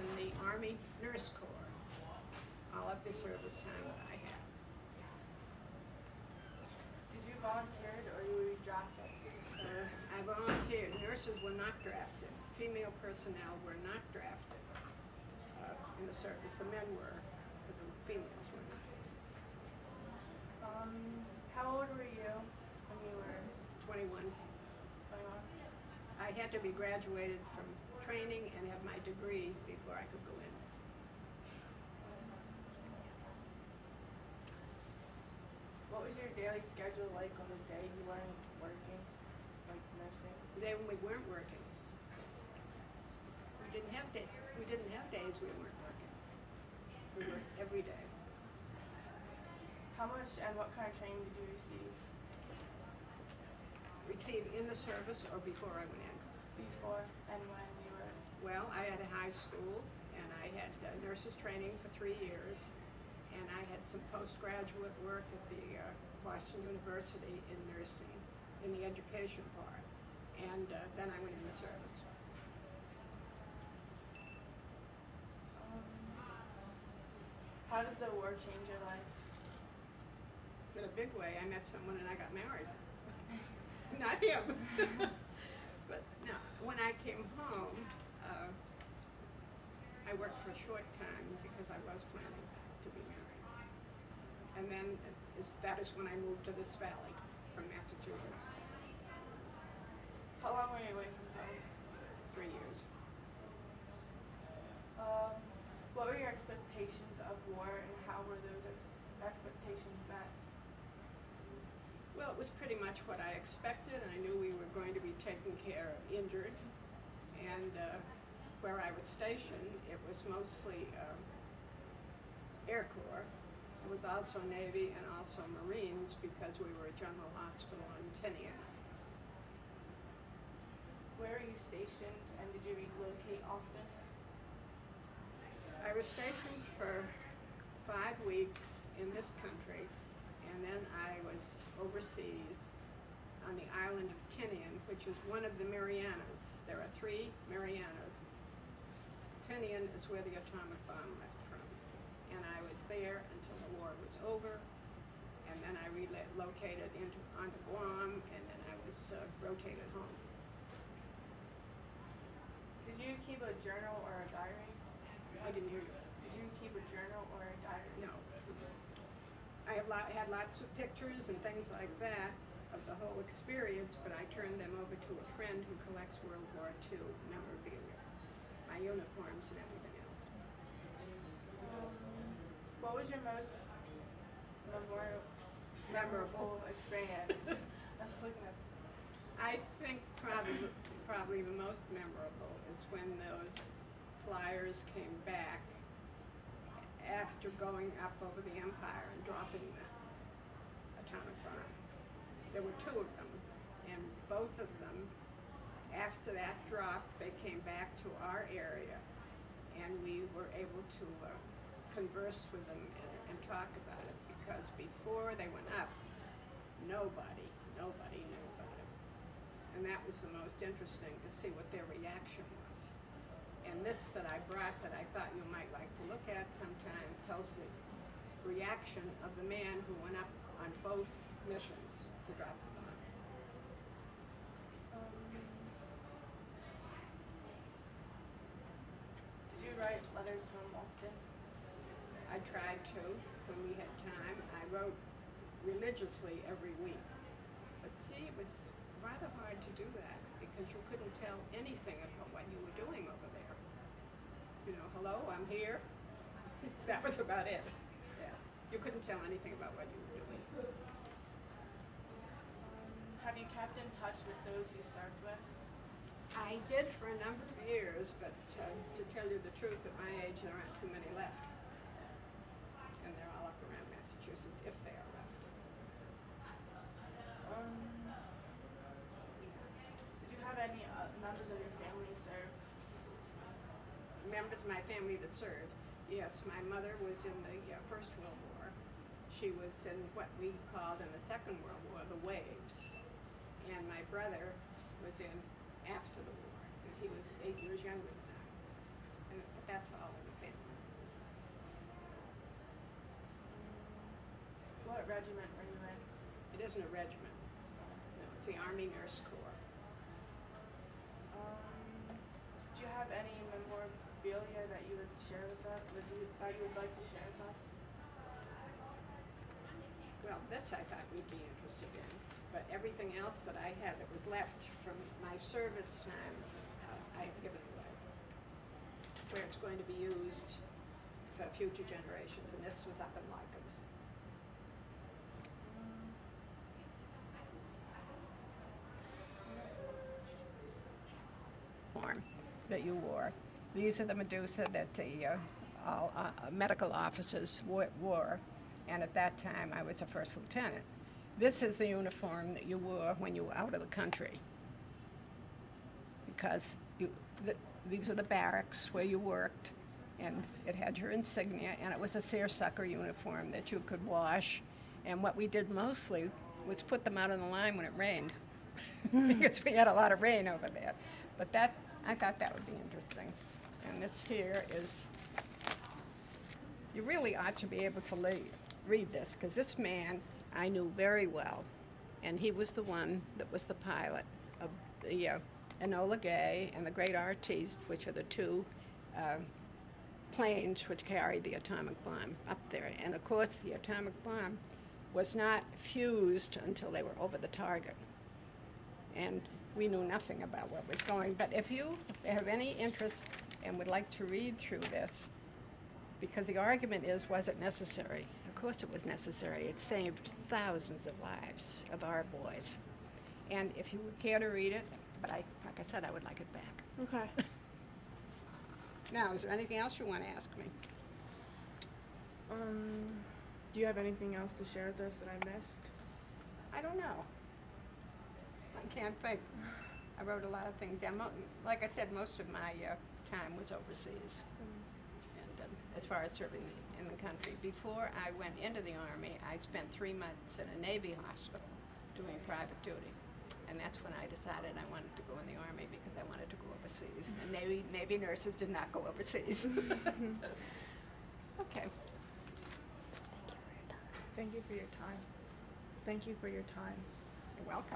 in the Army Nurse Corps all of the service time that I had. Did you volunteer or you were drafted? I volunteered. Nurses were not drafted. Female personnel were not drafted in the service. The men were, but the females were not. How old were you when you were 21. 21? I had to be graduated from training and have my degree before I could go in. What was your daily schedule like on the day you weren't working, like nursing? The day when we weren't working. We didn't have days we weren't working. We worked every day. How much and what kind of training did you receive? Received in the service or before I went in? Before and when you were? Well, I had a high school and I had nurses training for 3 years, and I had some postgraduate work at the Boston University in nursing, in the education part, and then I went in the service. How did the war change your life? In a big way. I met someone and I got married. Not him. But no, when I came home, I worked for a short time because I was planning to be married. And then that is when I moved to this valley from Massachusetts. How long were you away from home? 3 years. What were your expectations of war and how were those expectations met? Well, it was pretty much what I expected, and I knew we were going to be taking care of injured. And where I was stationed, it was mostly Air Corps. It was also Navy and also Marines because we were a general hospital in Tinian. Where were you stationed and did you relocate often? I was stationed for 5 weeks in this country, and then I was overseas on the island of Tinian, which is one of the Marianas. There are 3 Marianas. Tinian is where the atomic bomb left from. And I was there until the war was over, and then I relocated onto Guam, and then I was rotated home. Did you keep a journal or a diary? I didn't hear you. Did you keep a journal or a diary? No. I had lots of pictures and things like that of the whole experience, but I turned them over to a friend who collects World War II memorabilia, my uniforms and everything else. What was your most memorable experience? I was looking at. I think probably the most memorable is when those flyers came back after going up over the Empire and dropping the atomic bomb. There were 2 of them, and both of them, after that drop, they came back to our area, and we were able to converse with them and talk about it, because before they went up, nobody knew about it. And that was the most interesting, to see what their reaction was. And this that I brought that I thought you might like to look at sometime tells the reaction of the man who went up on both missions to drop the bomb. Did you write letters home often? I tried to when we had time. I wrote religiously every week. But see, it was rather hard to do that because you couldn't tell anything about what you were doing over there. You know, hello, I'm here. That was about it. Yes. You couldn't tell anything about what you were doing. Have you kept in touch with those you served with? I did for a number of years, but to tell you the truth, at my age, there aren't too many left. And they're all up around Massachusetts, if they are left. Did you have any members of your family serve? Members of my family that served, yes. My mother was in the First World War. She was in what we called in the Second World War the waves. And my brother was in after the war, because he was 8 years younger than I. but that's all in the family. What regiment were you in? It isn't a regiment. No, it's the Army Nurse Corps. Do you have any memorabilia that you would share with us? That you would like to share with us? Well, this I thought you'd be interested in, but everything else that I had that was left from my service time, I have given away, where it's going to be used for future generations, and this was up in Lycans. That you wore. These are the Medusa that the all medical officers wore, and at that time I was a first lieutenant. This is the uniform that you wore when you were out of the country, because these are the barracks where you worked, and it had your insignia, and it was a seersucker uniform that you could wash, and what we did mostly was put them out on the line when it rained, because we had a lot of rain over there. But that, I thought that would be interesting. And this here is, you really ought to be able to read this, because this man I knew very well, and he was the one that was the pilot of the Enola Gay and the Great Artiste, which are the two planes which carried the atomic bomb up there. And of course the atomic bomb was not fused until they were over the target. And we knew nothing about what was going. But if you have any interest and would like to read through this, because the argument is, was it necessary? Of course it was necessary. It saved thousands of lives of our boys. And if you would care to read it, but like I said, I would like it back. Okay. Now, is there anything else you want to ask me? Do you have anything else to share with us that I missed? I don't know. I can't think. I wrote a lot of things down. Like I said, most of my time was overseas, and as far as serving in the country. Before I went into the Army, I spent 3 months in a Navy hospital doing private duty, and that's when I decided I wanted to go in the Army because I wanted to go overseas. And Navy nurses did not go overseas. Okay. Thank you for your time. Thank you for your time. You're welcome.